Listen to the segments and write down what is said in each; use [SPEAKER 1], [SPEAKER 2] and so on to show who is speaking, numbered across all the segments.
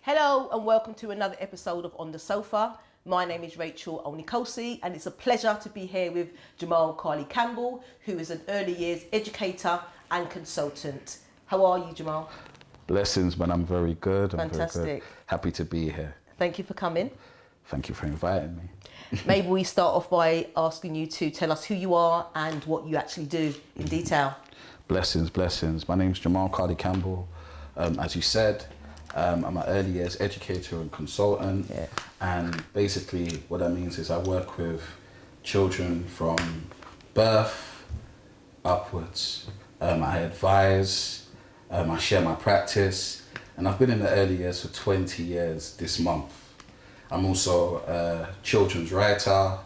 [SPEAKER 1] Hello and welcome to another episode of On the Sofa. My name is Rachel Onikosi and it's a pleasure to be here with Jamel Carly Campbell, who is an early years educator and consultant. How are you, Jamal?
[SPEAKER 2] Blessings, man. I'm very good.
[SPEAKER 1] Fantastic.
[SPEAKER 2] Very good. Happy to be here.
[SPEAKER 1] Thank you for coming.
[SPEAKER 2] Thank you for inviting me.
[SPEAKER 1] Maybe we start off by asking you to tell us who you are and what you actually do in detail.
[SPEAKER 2] Blessings, blessings. My name's Jamel Carly Campbell. As you said, I'm an early years educator and consultant.
[SPEAKER 1] Yeah.
[SPEAKER 2] And basically what that means is I work with children from birth upwards. I advise, I share my practice, and I've been in the early years for 20 years this month. I'm also a children's writer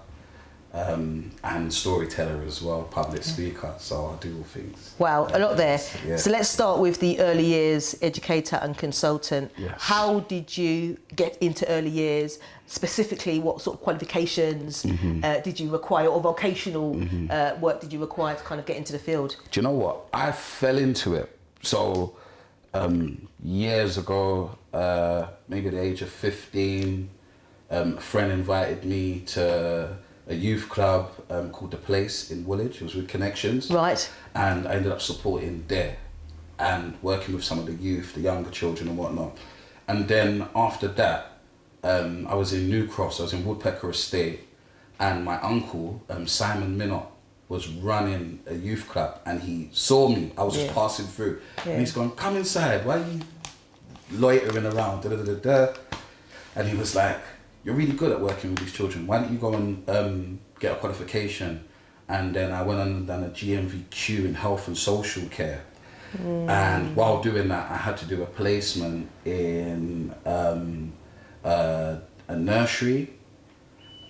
[SPEAKER 2] and storyteller as well, public speaker, so I do all things.
[SPEAKER 1] Wow, a lot there.
[SPEAKER 2] Yeah.
[SPEAKER 1] So let's start with the early years educator and consultant.
[SPEAKER 2] Yes.
[SPEAKER 1] How did you get into early years? Specifically, what sort of qualifications did you require, or vocational work did you require to kind of get into the field?
[SPEAKER 2] Do you know what? I fell into it. So years ago, maybe at the age of 15, a friend invited me to a youth club called The Place in Woolwich. It was with Connections.
[SPEAKER 1] Right.
[SPEAKER 2] And I ended up supporting there and working with some of the youth, the younger children and whatnot. And then after that, I was in New Cross, I was in Woodpecker Estate, and my uncle, Simon Minot, was running a youth club, and he saw me. I was just passing through.
[SPEAKER 1] Yeah.
[SPEAKER 2] And he's going, "Come inside, why are you loitering around? Da, da, da, da." And he was like, "You're really good at working with these children. Why don't you go and get a qualification?" And then I went and done a GMVQ in health and social care. And while doing that, I had to do a placement in a nursery,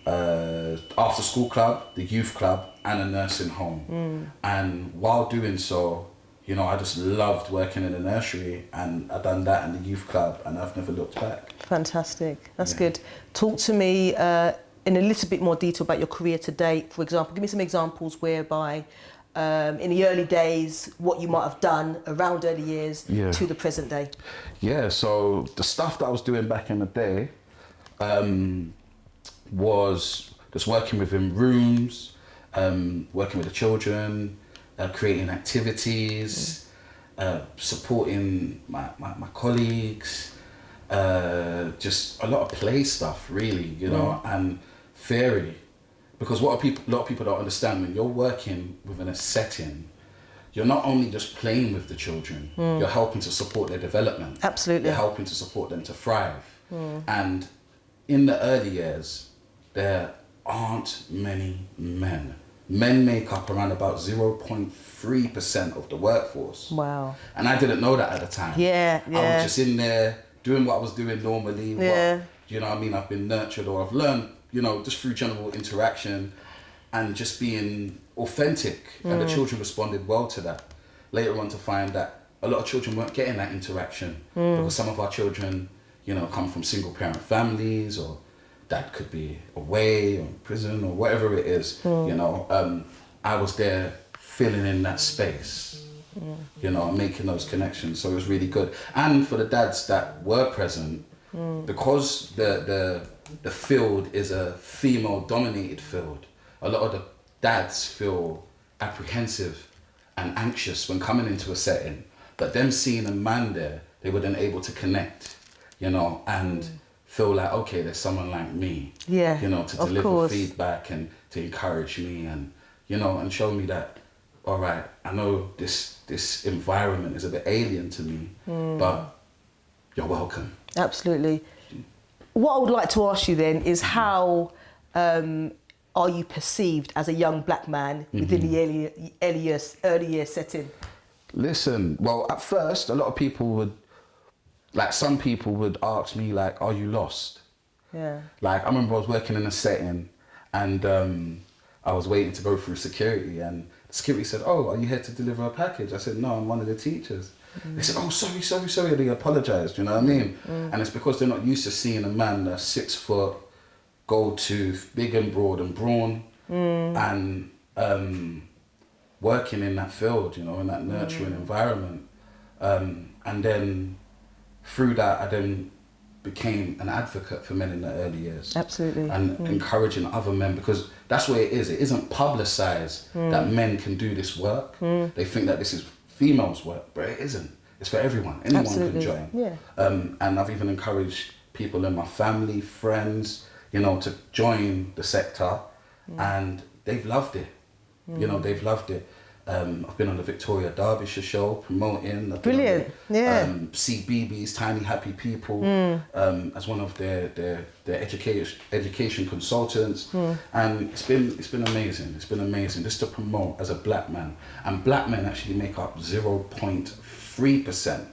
[SPEAKER 2] after school club, the youth club, and a nursing home. And while doing so, you know, I just loved working in the nursery, and I've done that in the youth club, and I've never looked back.
[SPEAKER 1] Fantastic. That's good. Talk to me in a little bit more detail about your career to date. For example, give me some examples whereby in the early days, what you might have done around early years to the present day.
[SPEAKER 2] Yeah, so the stuff that I was doing back in the day was just working within rooms, working with the children, creating activities, supporting my colleagues, just a lot of play stuff really, you know, and theory. Because what a lot of people don't understand, when you're working within a setting, you're not only just playing with the children, you're helping to support their development.
[SPEAKER 1] Absolutely.
[SPEAKER 2] You're helping to support them to thrive. And in the early years, there aren't many men. Men make up around about 0.3% of the workforce.
[SPEAKER 1] Wow.
[SPEAKER 2] And I didn't know that at the time.
[SPEAKER 1] Yeah.
[SPEAKER 2] I was just in there doing what I was doing normally.
[SPEAKER 1] Yeah.
[SPEAKER 2] You know what I mean? I've been nurtured, or I've learned, you know, just through general interaction and just being authentic. And the children responded well to that. Later on to find that a lot of children weren't getting that interaction because some of our children, you know, come from single parent families, or dad could be away or in prison or whatever it is, you know. I was there filling in that space, you know, making those connections. So it was really good. And for the dads that were present, because the field is a female dominated field, a lot of the dads feel apprehensive and anxious when coming into a setting, but them seeing a man there, they were then able to connect, you know, and feel like, okay, there's someone like me, you know, to deliver feedback and to encourage me, and, you know, and show me that, all right, I know this environment is a bit alien to me, but you're welcome.
[SPEAKER 1] Absolutely. What I would like to ask you then is how are you perceived as a young black man within the early years setting?
[SPEAKER 2] Listen, well, at first, a lot of people would, like, some people would ask me, like, "Are you lost?"
[SPEAKER 1] Yeah.
[SPEAKER 2] Like, I remember I was working in a setting, and I was waiting to go through security, and the security said, "Oh, are you here to deliver a package?" I said, "No, I'm one of the teachers." They said, "Oh, sorry," they apologized, you know what I mean? And it's because they're not used to seeing a man that's 6 foot, gold tooth, big and broad and brawn, and working in that field, you know, in that nurturing environment. And then through that, I then
[SPEAKER 1] Mm-hmm.
[SPEAKER 2] became an advocate for men in the early years.
[SPEAKER 1] Absolutely.
[SPEAKER 2] And encouraging other men, because that's where it is. It isn't publicized that men can do this work. They think that this is females' work, but it isn't. It's for everyone. Anyone
[SPEAKER 1] Absolutely.
[SPEAKER 2] can join.
[SPEAKER 1] Yeah.
[SPEAKER 2] And I've even encouraged people in my family, friends, you know, to join the sector, and they've loved it. You know, they've loved it. I've been on the Victoria Derbyshire show promoting. I've
[SPEAKER 1] Brilliant.
[SPEAKER 2] been on the, CBBS, Tiny Happy People, as one of their education consultants, and it's been amazing. It's been amazing just to promote as a black man, and black men actually make up 0.3%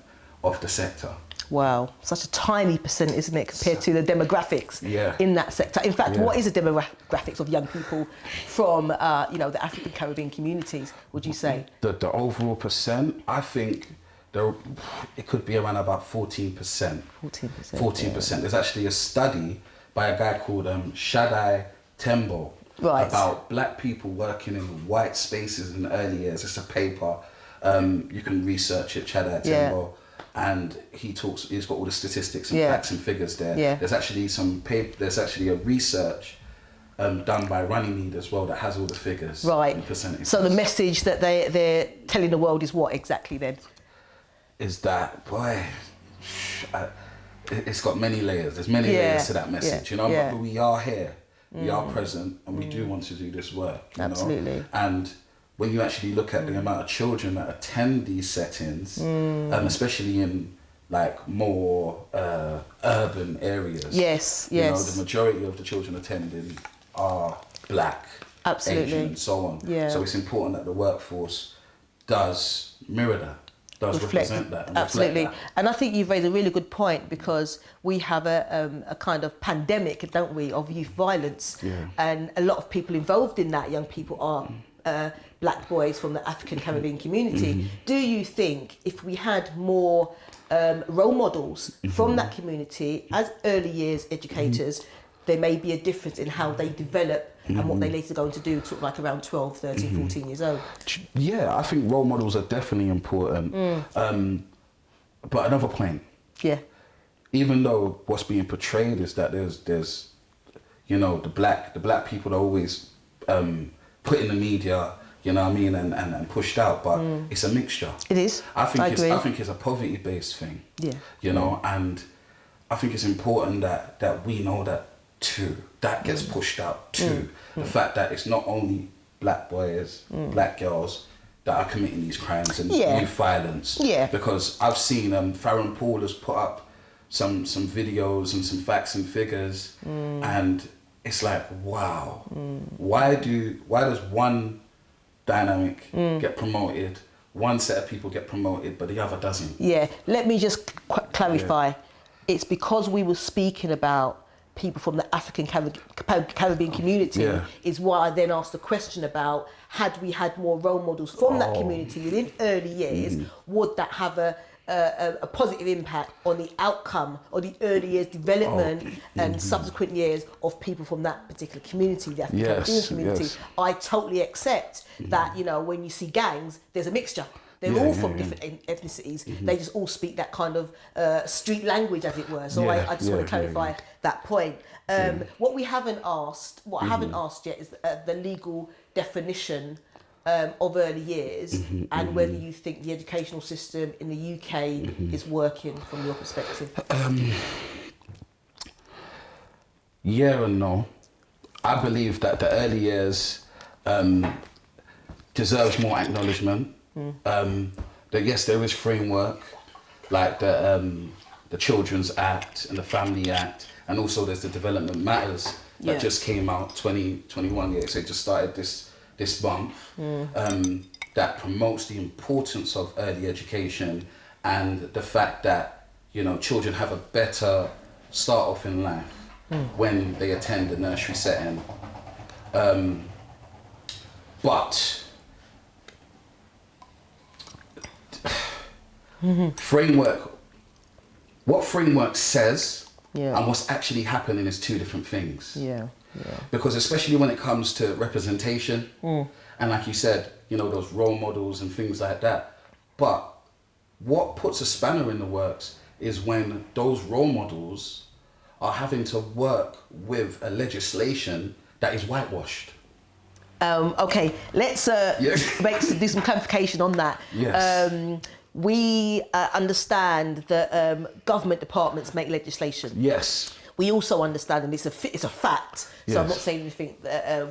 [SPEAKER 2] of the sector.
[SPEAKER 1] Wow, such a tiny percent, isn't it, compared to the demographics in that sector? In fact, what is the demographics of young people from, you know, the African Caribbean communities, would you say?
[SPEAKER 2] The overall percent, I think it could be around about 14%. 14%. 14%. There's actually a study by a guy called Shaddai Tembo about black people working in white spaces in the early years. It's a paper. You can research it, Shaddai Tembo. And he's got all the statistics and facts and figures there. There's actually there's actually a research done by Runnymede as well that has all the figures.
[SPEAKER 1] Right.
[SPEAKER 2] And percentages.
[SPEAKER 1] So the message that they're telling the world is what exactly then?
[SPEAKER 2] Is that, boy, it's got many layers. There's many layers to that message, you know. But we are here, we are present, and we do want to do this work. You
[SPEAKER 1] Absolutely.
[SPEAKER 2] know? And when you actually look at the amount of children that attend these settings, especially in like more urban areas, you know, the majority of the children attending are black, Asian, and so on. So it's important that the workforce does mirror that, does represent that, and
[SPEAKER 1] absolutely.
[SPEAKER 2] reflect that.
[SPEAKER 1] And I think you've raised a really good point, because we have a kind of pandemic, don't we, of youth violence, and a lot of people involved in that, young people, are black boys from the African Caribbean community. Do you think if we had more role models from that community as early years educators, there may be a difference in how they develop and what they later go on to do, sort of like around 12, 13, 14 years old?
[SPEAKER 2] Yeah, I think role models are definitely important. But another point, even though what's being portrayed is that there's you know, the black people are always put in the media, you know what I mean, and pushed out, but it's a mixture. It is. I think it's a poverty-based thing. You know, and I think it's important that we know that too. That gets pushed out too. The fact that it's not only black boys, black girls that are committing these crimes and youth violence. Because I've seen Farron Paul has put up some videos and some facts and figures, and it's like, wow, why does one dynamic get promoted, one set of people get promoted, but the other doesn't?
[SPEAKER 1] Let me just clarify. It's because we were speaking about people from the African Caribbean community is why I then asked the question about, had we had more role models from that community within early years, would that have a positive impact on the outcome or the early years development and subsequent years of people from that particular community, the African Caribbean community? I totally accept that, you know, when you see gangs, there's a mixture. They're all from different ethnicities. They just all speak that kind of street language, as it were. So I just want to clarify that point. What I haven't asked yet is the legal definition of early years, and whether you think the educational system in the UK is working from your perspective.
[SPEAKER 2] Yeah and no. I believe that the early years deserves more acknowledgement. That yes, there is framework like the Children's Act and the Family Act, and also there's the Development Matters that just came out 2021. So it just started this month, that promotes the importance of early education and the fact that, you know, children have a better start off in life when they attend the nursery setting. But what framework says and what's actually happening is two different things. Because especially when it comes to representation, and like you said, you know, those role models and things like that. But what puts a spanner in the works is when those role models are having to work with a legislation that is whitewashed.
[SPEAKER 1] Okay, let's do some clarification on that.
[SPEAKER 2] Yes.
[SPEAKER 1] We understand that government departments make legislation.
[SPEAKER 2] Yes.
[SPEAKER 1] We also understand, and it's a fact, so
[SPEAKER 2] Yes.
[SPEAKER 1] I'm not saying anything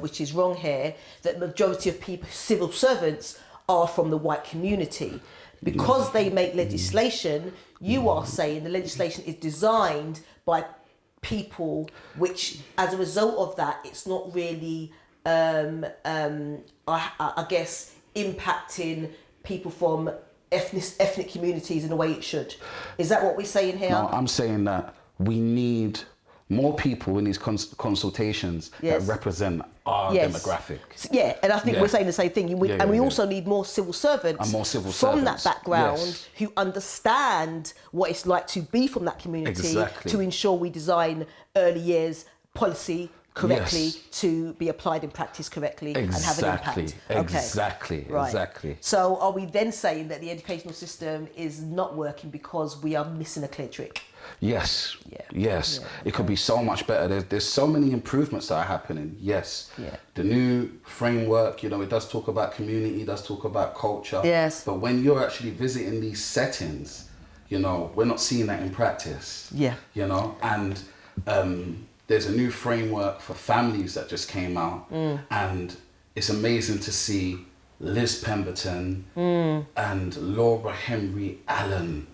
[SPEAKER 1] which is wrong here, that the majority of people, civil servants, are from the white community. Because they make legislation, you are saying the legislation is designed by people which, as a result of that, it's not really, I guess, impacting people from ethnic communities in the way it should. Is that what we're saying here?
[SPEAKER 2] No, I'm saying that we need more people in these consultations that represent our demographic.
[SPEAKER 1] Yeah, and I think we're saying the same thing. We also need more civil servants, from that background who understand what it's like to be from that community to ensure we design early years policy correctly to be applied in practice correctly and have an impact.
[SPEAKER 2] Exactly.
[SPEAKER 1] So are we then saying that the educational system is not working because we are missing a clear trick?
[SPEAKER 2] Yes. It could be so much better. There's so many improvements that are happening. Yes. The new framework, you know, it does talk about community, it does talk about culture.
[SPEAKER 1] Yes.
[SPEAKER 2] But when you're actually visiting these settings, you know, we're not seeing that in practice.
[SPEAKER 1] Yeah.
[SPEAKER 2] You know, and there's a new framework for families that just came out, and it's amazing to see Liz Pemberton and Laura Henry Allen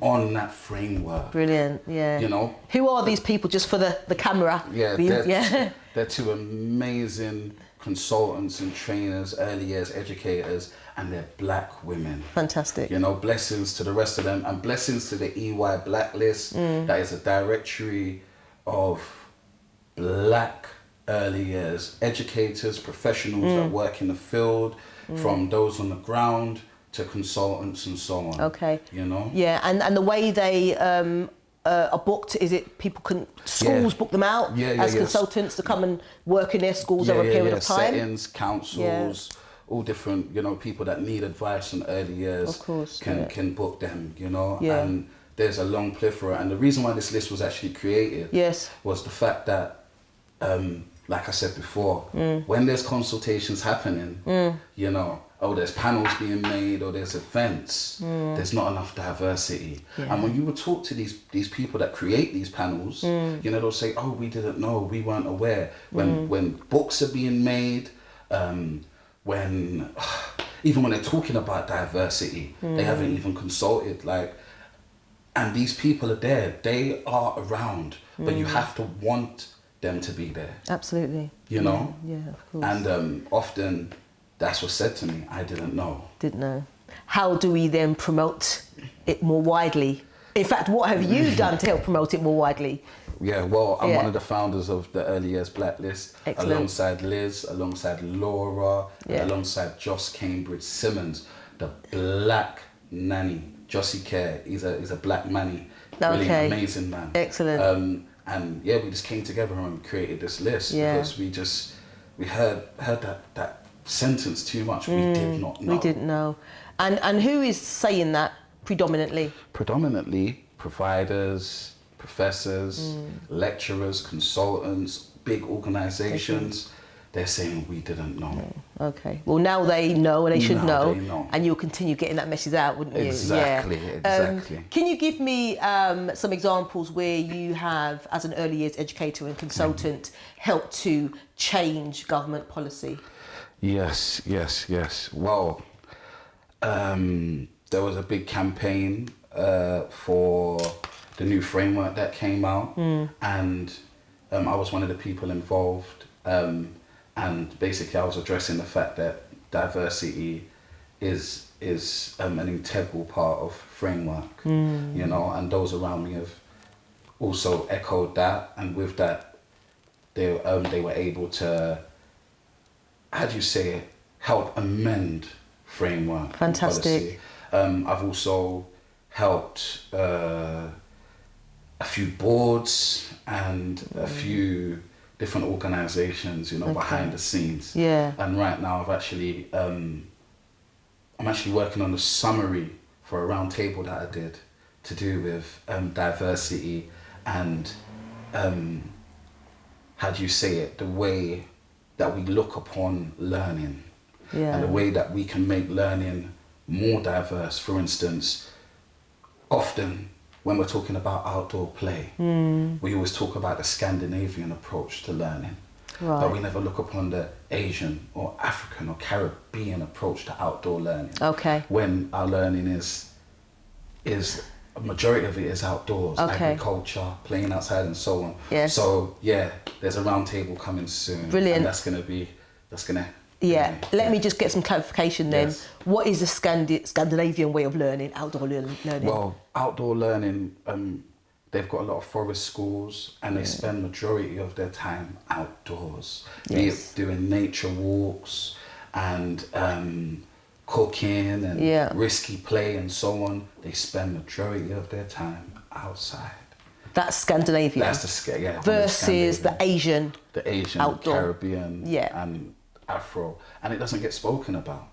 [SPEAKER 2] on that framework.
[SPEAKER 1] Brilliant, yeah.
[SPEAKER 2] You know,
[SPEAKER 1] who are these people, just for the camera?
[SPEAKER 2] They're two amazing consultants and trainers, early years educators, and they're black women.
[SPEAKER 1] Fantastic.
[SPEAKER 2] You know, blessings to the rest of them, and blessings to the EY Blacklist. That is a directory of black early years educators, professionals that work in the field, from those on the ground to consultants and so on.
[SPEAKER 1] Okay.
[SPEAKER 2] You know?
[SPEAKER 1] Yeah, and the way they are booked, is it schools book them out as consultants to come and work in their schools over a period of time?
[SPEAKER 2] Settings, councils, all different, you know, people that need advice in early years,
[SPEAKER 1] of course,
[SPEAKER 2] can book them, you know? And there's a long plethora. And the reason why this list was actually created was the fact that, like I said before, when there's consultations happening, you know, there's panels being made, or there's events, there's not enough diversity. And when you would talk to these people that create these panels, you know, they'll say, we didn't know, we weren't aware. When books are being made, even when they're talking about diversity, they haven't even consulted, and these people are there, they are around, but you have to want them to be there.
[SPEAKER 1] Absolutely.
[SPEAKER 2] You know?
[SPEAKER 1] Yeah, of course.
[SPEAKER 2] And often that's what's said to me, I didn't know.
[SPEAKER 1] Didn't know. How do we then promote it more widely? In fact, what have you done to help promote it more widely?
[SPEAKER 2] Yeah, well, I'm one of the founders of the Early Years Blacklist,
[SPEAKER 1] Excellent.
[SPEAKER 2] Alongside Liz, alongside Laura, alongside Joss Cambridge Simmons, the black nanny. Jossie Care, he's a black manny, really amazing man.
[SPEAKER 1] Excellent.
[SPEAKER 2] And we just came together and created this list because we heard that sentence too much. We did not know.
[SPEAKER 1] We didn't know. And who is saying that predominantly?
[SPEAKER 2] Predominantly providers, professors, lecturers, consultants, big organisations. They're saying we didn't know. Okay.
[SPEAKER 1] Well, now they know, and they should know. And you'll continue getting that message out, wouldn't you?
[SPEAKER 2] Exactly.
[SPEAKER 1] Can you give me some examples where you have, as an early years educator and consultant, helped to change government policy?
[SPEAKER 2] Yes. Well, there was a big campaign for the new framework that came out, and I was one of the people involved. And basically I was addressing the fact that diversity is an integral part of framework, you know, and those around me have also echoed that, and with that they were able to, how do you say it, help amend framework.
[SPEAKER 1] Fantastic.
[SPEAKER 2] I've also helped a few boards and a few different organisations, you know, behind the scenes. And right now I've actually, I'm actually working on a summary for a round table that I did to do with diversity and how do you say it, the way that we look upon learning and the way that we can make learning more diverse. For instance, often when we're talking about outdoor play, we always talk about the Scandinavian approach to learning.
[SPEAKER 1] Right.
[SPEAKER 2] But we never look upon the Asian or African or Caribbean approach to outdoor learning.
[SPEAKER 1] Okay.
[SPEAKER 2] When our learning is a majority of it is outdoors, agriculture, playing outside and so on.
[SPEAKER 1] Yes.
[SPEAKER 2] So yeah, there's a round table coming soon.
[SPEAKER 1] Brilliant.
[SPEAKER 2] And that's gonna
[SPEAKER 1] Yeah, let me just get some clarification then.
[SPEAKER 2] Yes.
[SPEAKER 1] What is the Scandinavian way of learning, outdoor learning?
[SPEAKER 2] Well, outdoor learning, they've got a lot of forest schools and they spend majority of their time outdoors. Be it doing nature walks and cooking and risky play and so on. They spend majority of their time outside.
[SPEAKER 1] That's Scandinavian.
[SPEAKER 2] That's the
[SPEAKER 1] versus the Asian.
[SPEAKER 2] The Asian,
[SPEAKER 1] outdoor.
[SPEAKER 2] Caribbean, and Afro, and it doesn't get spoken about.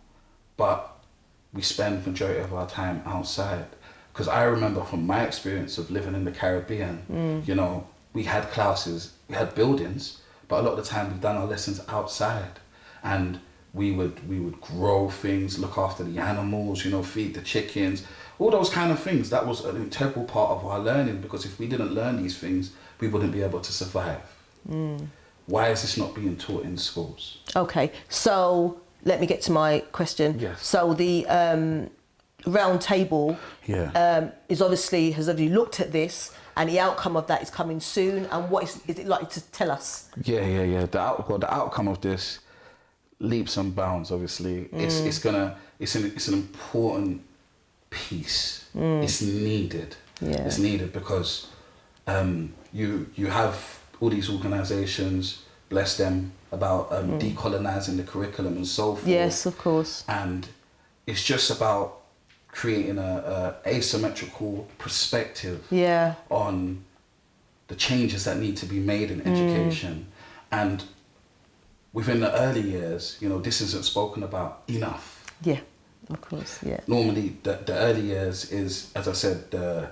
[SPEAKER 2] But we spend majority of our time outside. Because I remember from my experience of living in the Caribbean, you know, we had classes, we had buildings, but a lot of the time we've done our lessons outside, and we would grow things, look after the animals, you know, feed the chickens, all those kind of things. That was an integral part of our learning, because if we didn't learn these things, we wouldn't be able to survive. Why is this not being taught in schools? Okay,
[SPEAKER 1] so let me get to my question.
[SPEAKER 2] Yes.
[SPEAKER 1] So the round table is obviously, has already looked at this, and the outcome of that is coming soon. And what is it likely to tell us?
[SPEAKER 2] Yeah. The outcome of this, leaps and bounds. Obviously, it's an important piece. It's needed.
[SPEAKER 1] Yeah.
[SPEAKER 2] It's needed because you have all these organisations, bless them, about decolonising the curriculum and so forth.
[SPEAKER 1] Yes, of course.
[SPEAKER 2] And it's just about creating a asymmetrical perspective on the changes that need to be made in education. And within the early years, you know, this isn't spoken about enough.
[SPEAKER 1] Yeah, of course, yeah.
[SPEAKER 2] Normally, the early years is, as I said, the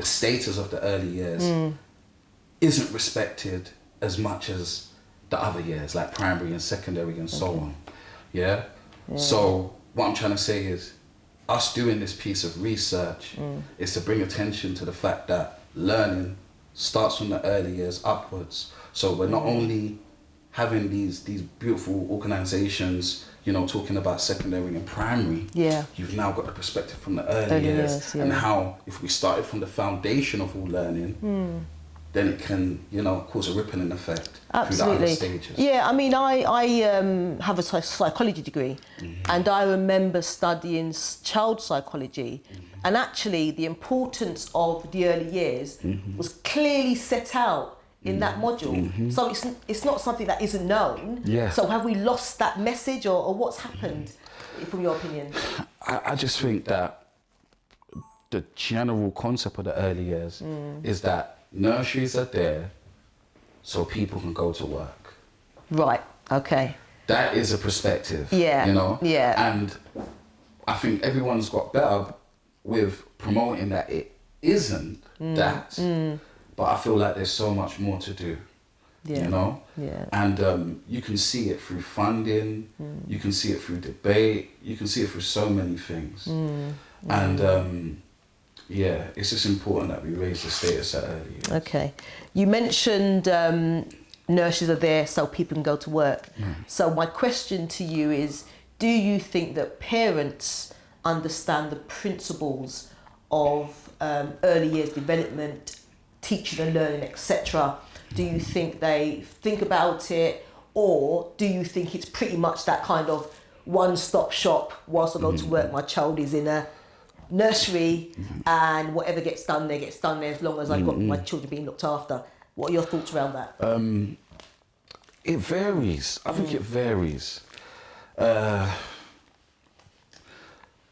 [SPEAKER 2] status of the early years isn't respected as much as the other years, like primary and secondary and so on. Yeah? So what I'm trying to say is, us doing this piece of research is to bring attention to the fact that learning starts from the early years upwards. So we're not only having these beautiful organisations, you know, talking about secondary and primary. Yeah. You've now got the perspective from the early years and how, if we started from the foundation of all learning, then it can, you know, cause a rippling effect through the other stages. Yeah,
[SPEAKER 1] I mean, I have a psychology degree, and I remember studying child psychology, and actually the importance of the early years was clearly set out in that module. So it's not something that isn't known. Yeah. So have we lost that message, or what's happened, from your opinion?
[SPEAKER 2] I just think that the general concept of the early years is that nurseries are there so people can go to work.
[SPEAKER 1] Right, okay.
[SPEAKER 2] That is a perspective, you know?
[SPEAKER 1] Yeah.
[SPEAKER 2] And I think everyone's got better with promoting that it isn't that. But I feel like there's so much more to do, you know? Yeah. And you can see it through funding, you can see it through debate, you can see it through so many things. And yeah, it's just important that we raise the status at early years.
[SPEAKER 1] Okay. You mentioned nurseries are there so people can go to work. So my question to you is, do you think that parents understand the principles of early years development, teaching and learning, etc.? Do you think they think about it, or do you think it's pretty much that kind of one-stop shop? Whilst I go to work, my child is in a nursery, and whatever gets done there gets done there, as long as I've got my children being looked after. What are your thoughts around that?
[SPEAKER 2] It varies. I think it varies.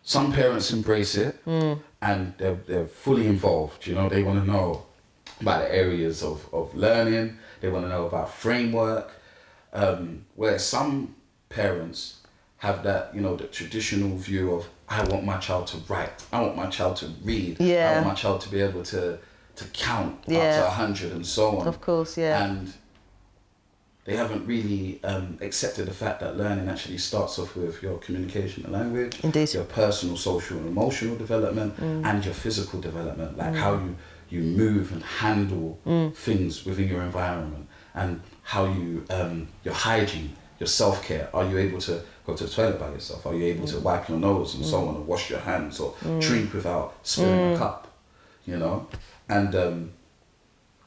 [SPEAKER 2] Some parents embrace it and they're fully involved. You know, they want to know about the areas of learning. They want to know about framework. Where some parents have that, you know, the traditional view of I want my child to write. I want my child to read.
[SPEAKER 1] Yeah.
[SPEAKER 2] I want my child to be able to count up
[SPEAKER 1] Yeah.
[SPEAKER 2] to 100 and so on.
[SPEAKER 1] Of course, yeah.
[SPEAKER 2] And they haven't really accepted the fact that learning actually starts off with your communication and language,
[SPEAKER 1] Indeed.
[SPEAKER 2] your personal, social and emotional development, and your physical development, like how you move and handle things within your environment, and how you, your hygiene, your self-care. Are you able to go to the toilet by yourself? Are you able to wipe your nose and so on, or wash your hands, or drink without spilling a cup, you know? And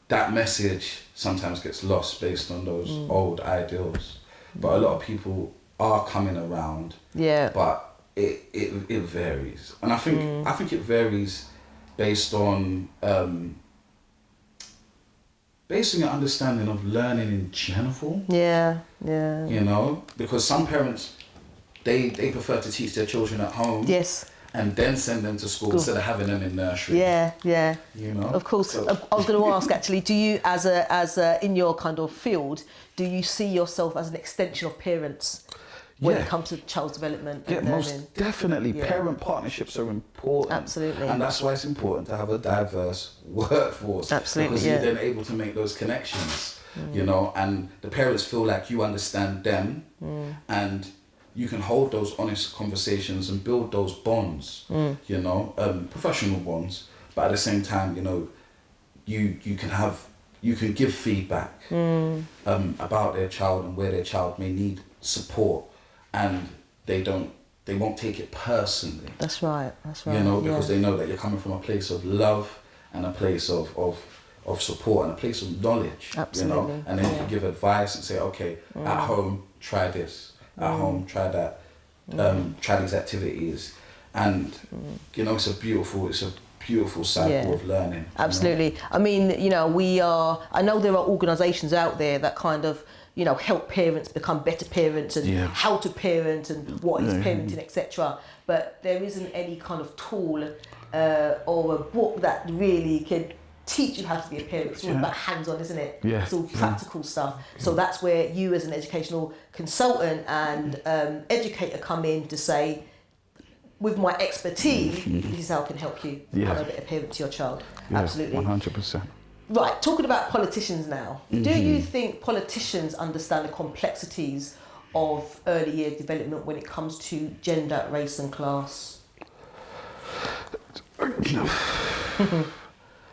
[SPEAKER 2] that message sometimes gets lost based on those old ideals. But a lot of people are coming around, but it varies. And I think it varies based on your understanding of learning in general.
[SPEAKER 1] Yeah.
[SPEAKER 2] You know, because some parents, they prefer to teach their children at home.
[SPEAKER 1] Yes.
[SPEAKER 2] And then send them to school instead of having them in nursery.
[SPEAKER 1] Yeah.
[SPEAKER 2] You know.
[SPEAKER 1] Of course.
[SPEAKER 2] So,
[SPEAKER 1] I was going to ask actually, do you, as a in your kind of field, do you see yourself as an extension of parents when it comes to child's development and learning?
[SPEAKER 2] Most definitely.
[SPEAKER 1] Yeah.
[SPEAKER 2] Parent partnerships are important.
[SPEAKER 1] Absolutely.
[SPEAKER 2] And that's why it's important to have a diverse workforce.
[SPEAKER 1] Absolutely,
[SPEAKER 2] Because
[SPEAKER 1] yeah.
[SPEAKER 2] you're then able to make those connections, you know, and the parents feel like you understand them, and you can hold those honest conversations and build those bonds, you know, professional bonds, but at the same time, you know, you can give feedback about their child and where their child may need support, and they won't take it personally.
[SPEAKER 1] That's right.
[SPEAKER 2] You know, because they know that you're coming from a place of love and a place of support and a place of knowledge.
[SPEAKER 1] Absolutely.
[SPEAKER 2] You know, and then you can give advice and say, okay, at home try this. At home, try that. Try these activities, and you know, it's a beautiful cycle of learning.
[SPEAKER 1] Absolutely.
[SPEAKER 2] You know?
[SPEAKER 1] I mean, you know, I know there are organisations out there that kind of, you know, help parents become better parents and how to parent and what is parenting, etc. But there isn't any kind of tool or a book that really can teach you how to be a parent. It's all about hands-on, isn't it?
[SPEAKER 2] Yeah.
[SPEAKER 1] It's all practical stuff. So that's where you as an educational consultant and educator come in to say, with my expertise, this is how I can help you become a better parent to your child. Absolutely.
[SPEAKER 2] 100%.
[SPEAKER 1] Right, talking about politicians now. Do you think politicians understand the complexities of early years development when it comes to gender, race and class?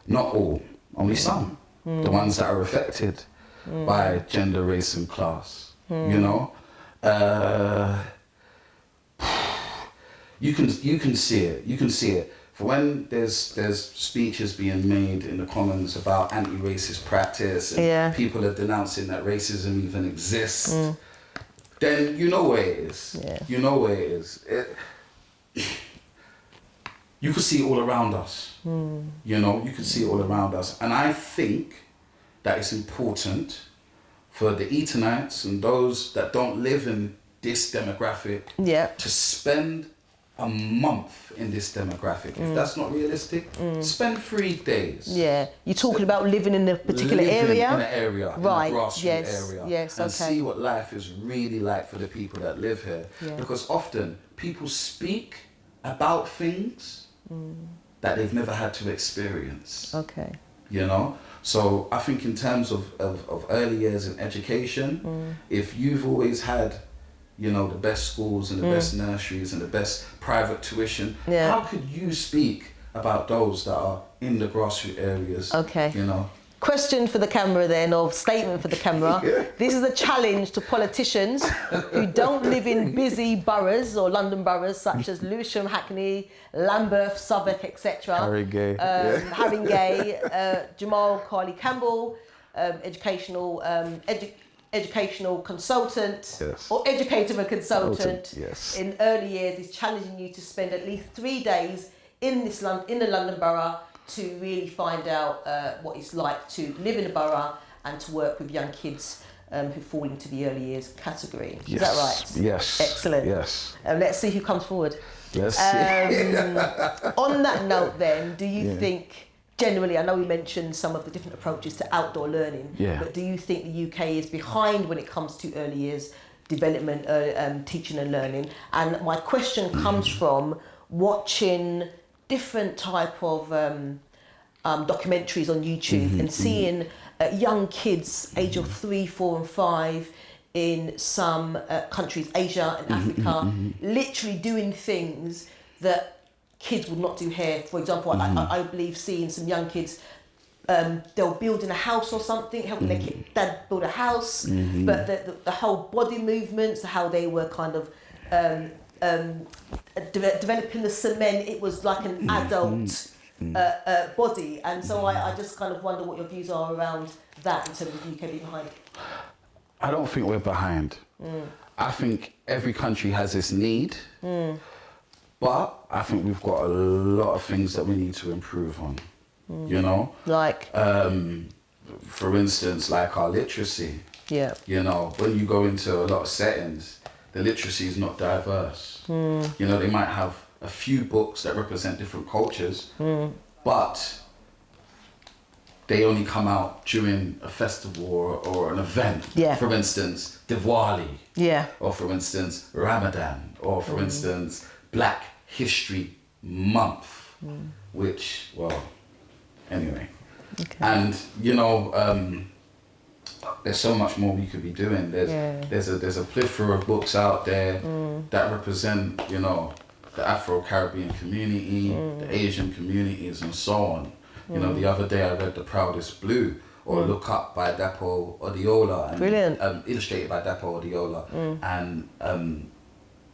[SPEAKER 2] Not all, only some. The ones that are affected by gender, race and class. You know? You can see it. For when there's speeches being made in the Commons about anti-racist practice and people are denouncing that racism even exists, then you know where it is.
[SPEAKER 1] Yeah.
[SPEAKER 2] You know where it is. You can see it all around us. You know, you can see it all around us. And I think that it's important for the Etonites and those that don't live in this demographic to spend a month in this demographic. If that's not realistic, spend 3 days.
[SPEAKER 1] Yeah, you're talking about living in a particular
[SPEAKER 2] Living
[SPEAKER 1] area?
[SPEAKER 2] in an area,
[SPEAKER 1] right.
[SPEAKER 2] in a grassroots area.
[SPEAKER 1] Yes,
[SPEAKER 2] and
[SPEAKER 1] okay.
[SPEAKER 2] see what life is really like for the people that live here.
[SPEAKER 1] Yeah.
[SPEAKER 2] Because often people speak about things that they've never had to experience.
[SPEAKER 1] Okay.
[SPEAKER 2] You know? So I think in terms of early years in education, if you've always had, you know, the best schools and the best nurseries and the best private tuition, how could you speak about those that are in the grassroots areas?
[SPEAKER 1] Okay.
[SPEAKER 2] You know?
[SPEAKER 1] Question for the camera then, or statement for the camera. This is a challenge to politicians who don't live in busy boroughs or London boroughs such as Lewisham, Hackney, Lambeth, Southwark, etc. Haringey, Jamel Carly Campbell, educational consultant or educator and consultant in early years is challenging you to spend at least 3 days in the London borough to really find out what it's like to live in a borough and to work with young kids who fall into the early years category. Is that right?
[SPEAKER 2] Yes.
[SPEAKER 1] Excellent.
[SPEAKER 2] Yes.
[SPEAKER 1] Let's see who comes forward.
[SPEAKER 2] Let's see.
[SPEAKER 1] On that note then, do you think, generally, I know we mentioned some of the different approaches to outdoor learning, but do you think the UK is behind when it comes to early years development, teaching and learning? And my question comes from, watching different type of documentaries on YouTube and seeing young kids, age of 3, 4, and 5, in some countries, Asia and Africa, literally doing things that kids would not do here. For example, I believe seeing some young kids, they'll building a house or something, helping their dad build a house, but the whole body movements, how they were kind of developing the cement, it was like an adult body. And so I just kind of wonder what your views are around that in terms of the UK being behind.
[SPEAKER 2] I don't think we're behind. I think every country has its need, but I think we've got a lot of things that we need to improve on, you know?
[SPEAKER 1] Like?
[SPEAKER 2] For instance, like our literacy.
[SPEAKER 1] Yeah.
[SPEAKER 2] You know, when you go into a lot of settings, the literacy is not diverse. You know, they might have a few books that represent different cultures, but they only come out during a festival or an event.
[SPEAKER 1] Yeah.
[SPEAKER 2] For instance, Diwali.
[SPEAKER 1] Yeah.
[SPEAKER 2] Or for instance, Ramadan. Or for instance, Black History Month. Which, well, anyway.
[SPEAKER 1] Okay.
[SPEAKER 2] And, you know, there's so much more we could be doing. There's a plethora of books out there that represent, you know, the Afro-Caribbean community, the Asian communities, and so on. You know, the other day I read The Proudest Blue, or Look Up by Dapo Odiola. And,
[SPEAKER 1] Brilliant.
[SPEAKER 2] Illustrated by Dapo Odiola. And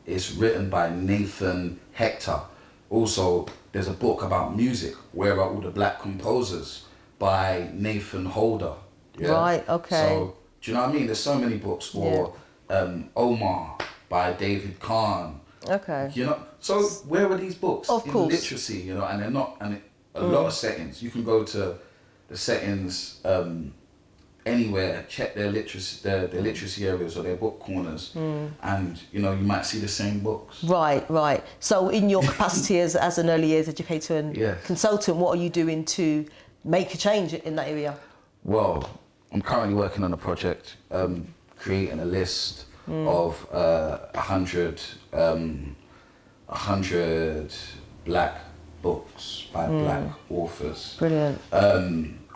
[SPEAKER 2] it's written by Nathan Hector. Also, there's a book about music, Where Are All the Black Composers, by Nathan Holder. Yeah?
[SPEAKER 1] Right, okay.
[SPEAKER 2] So, do you know what I mean? There's so many books. Or Omar by David Kahn.
[SPEAKER 1] Okay.
[SPEAKER 2] You know, so where are these books?
[SPEAKER 1] Of course.
[SPEAKER 2] In literacy, you know, and they're not, and a lot of settings. You can go to the settings anywhere, check their literacy areas or their book corners, and you know, you might see the same books.
[SPEAKER 1] Right. So in your capacity as an early years educator and
[SPEAKER 2] Yes.
[SPEAKER 1] consultant, what are you doing to make a change in that area?
[SPEAKER 2] Well, I'm currently working on a project, creating a list of 100 black books by black authors.
[SPEAKER 1] Brilliant.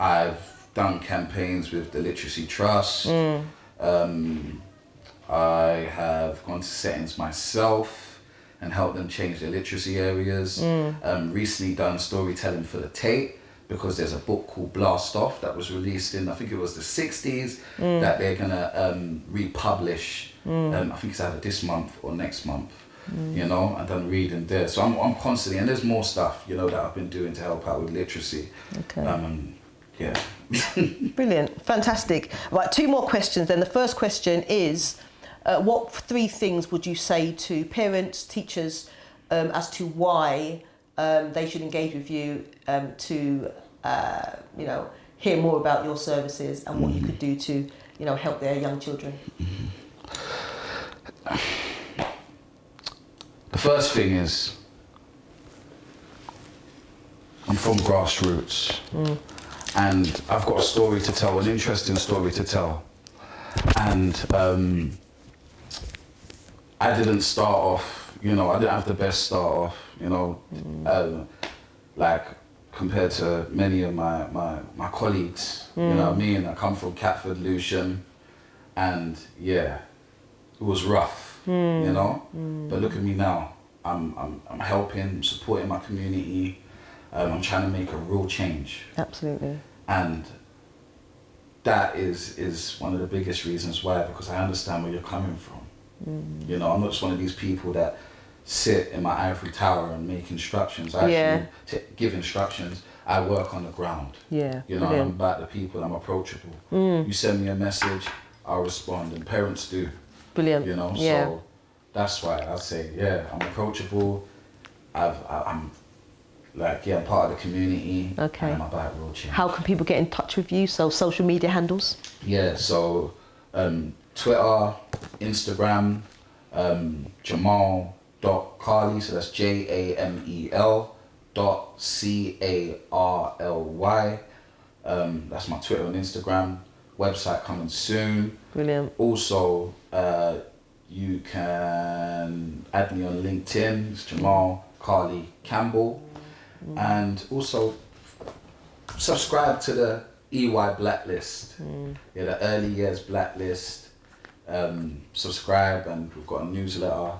[SPEAKER 2] I've done campaigns with the Literacy Trust. I have gone to settings myself and helped them change their literacy areas. Recently done storytelling for the Tate, because there's a book called Blast Off that was released in, I think it was the 60s, that they're gonna republish. I think it's either this month or next month. You know, I've done reading there. So I'm constantly, and there's more stuff, you know, that I've been doing to help out with literacy.
[SPEAKER 1] Okay.
[SPEAKER 2] Yeah.
[SPEAKER 1] Brilliant. Fantastic. Right, 2 more questions then. The first question is, what 3 things would you say to parents, teachers, as to why they should engage with you to, you know, hear more about your services and what you could do to, you know, help their young children?
[SPEAKER 2] The first thing is, I'm from grassroots, and I've got a story to tell, an interesting story to tell. And I didn't start off, you know, I didn't have the best start off, you know, like compared to many of my colleagues, you know what I mean? I come from Catford, Lewisham, and yeah, it was rough. You know, but look at me now. I'm helping, supporting my community. I'm trying to make a real change.
[SPEAKER 1] Absolutely.
[SPEAKER 2] And that is one of the biggest reasons why, because I understand where you're coming from. You know, I'm not just one of these people that sit in my ivory tower and make instructions. I actually give instructions. I work on the ground.
[SPEAKER 1] Yeah.
[SPEAKER 2] You know,
[SPEAKER 1] Brilliant.
[SPEAKER 2] I'm about the people. I'm approachable. You send me a message, I'll respond, and parents do.
[SPEAKER 1] Brilliant.
[SPEAKER 2] You know,
[SPEAKER 1] Yeah.
[SPEAKER 2] so that's why I say, yeah, I'm approachable. I'm like, yeah, I'm part of the community.
[SPEAKER 1] Okay.
[SPEAKER 2] And I'm about real change.
[SPEAKER 1] How can people get in touch with you? So social media handles?
[SPEAKER 2] Yeah, so Twitter, Instagram, Jamal.Carly, so that's JAMEL .CARLY. That's my Twitter and Instagram. Website coming soon.
[SPEAKER 1] Brilliant.
[SPEAKER 2] Also, you can add me on LinkedIn. It's Jamal Carly Campbell, and also subscribe to the EY Blacklist, the early years blacklist. Subscribe, and we've got a newsletter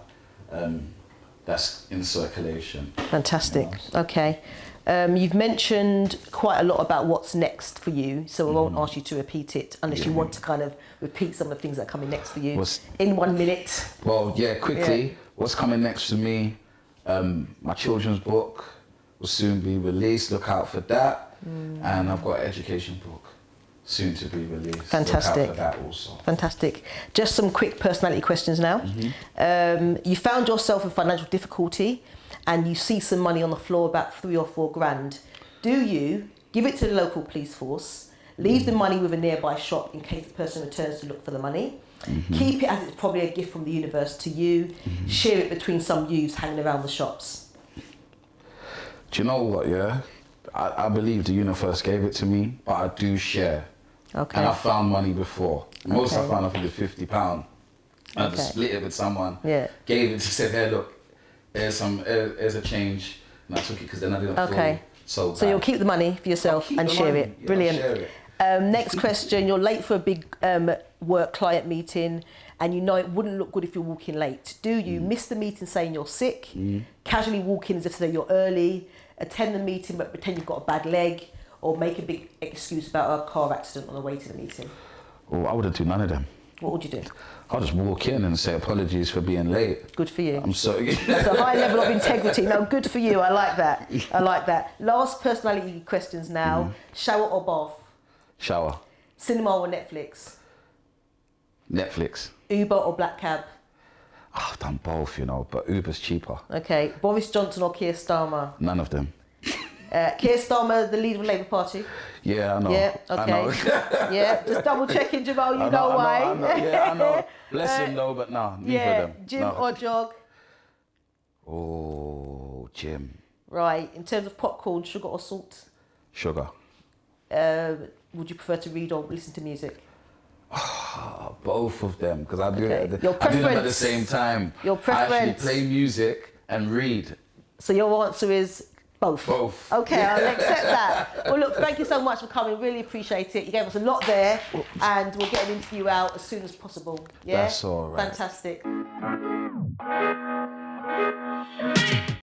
[SPEAKER 2] that's in circulation.
[SPEAKER 1] Fantastic.
[SPEAKER 2] You know?
[SPEAKER 1] Okay. You've mentioned quite a lot about what's next for you, so I won't ask you to repeat it unless you want to kind of repeat some of the things that are coming next for you in 1 minute.
[SPEAKER 2] Well, quickly, what's coming next for me? My children's book will soon be released. Look out for that. And I've got an education book soon to be released.
[SPEAKER 1] Fantastic.
[SPEAKER 2] Look out for that also.
[SPEAKER 1] Fantastic. Just some quick personality questions now. You found yourself in financial difficulty and you see some money on the floor, about 3 or 4 grand. Do you give it to the local police force, leave the money with a nearby shop in case the person returns to look for the money, keep it as it's probably a gift from the universe to you, share it between some youths hanging around the shops?
[SPEAKER 2] Do you know what, I believe the universe gave it to me, but I do share.
[SPEAKER 1] Okay.
[SPEAKER 2] And I found money before. Most I found, I think, was £50. I had to split it with someone. Gave it, said, hey, look, here's a change. And I took it because then I didn't feel so bad.
[SPEAKER 1] So you'll keep the money for yourself and share it.
[SPEAKER 2] Yeah,
[SPEAKER 1] brilliant.
[SPEAKER 2] Share it.
[SPEAKER 1] Next question, you're late for a big work client meeting and you know it wouldn't look good if you're walking late. Do you miss the meeting saying you're sick, casually walk in as if say you're early, attend the meeting but pretend you've got a bad leg, or make a big excuse about a car accident on the way to the meeting?
[SPEAKER 2] Well, I wouldn't do none of them.
[SPEAKER 1] What would you do?
[SPEAKER 2] I'll just walk in and say apologies for being late.
[SPEAKER 1] Good for you.
[SPEAKER 2] I'm sorry.
[SPEAKER 1] That's a high level of integrity. No, good for you. I like that. I like that. Last personality questions now. Shower or bath?
[SPEAKER 2] Shower.
[SPEAKER 1] Cinema or Netflix?
[SPEAKER 2] Netflix.
[SPEAKER 1] Uber or black cab?
[SPEAKER 2] Oh, I've done both, but Uber's cheaper.
[SPEAKER 1] Okay. Boris Johnson or Keir Starmer?
[SPEAKER 2] None of them.
[SPEAKER 1] Keir Starmer, the leader of the Labour Party?
[SPEAKER 2] Yeah, I know.
[SPEAKER 1] Yeah, okay.
[SPEAKER 2] I know.
[SPEAKER 1] Yeah, just double checking, Jamal, you know why.
[SPEAKER 2] I know. Bless him though, but no, neither of them.
[SPEAKER 1] Gym or jog?
[SPEAKER 2] Oh, gym.
[SPEAKER 1] Right. In terms of popcorn, sugar or salt?
[SPEAKER 2] Sugar.
[SPEAKER 1] Would you prefer to read or listen to music?
[SPEAKER 2] Both of them, because I do
[SPEAKER 1] Your
[SPEAKER 2] I do them at the same time.
[SPEAKER 1] Your preference.
[SPEAKER 2] I actually play music and read.
[SPEAKER 1] So your answer is both?
[SPEAKER 2] Both.
[SPEAKER 1] Okay, I'll accept that. Well, look, thank you so much for coming. Really appreciate it. You gave us a lot there, and we'll get an interview out as soon as possible. Yeah?
[SPEAKER 2] That's all right.
[SPEAKER 1] Fantastic.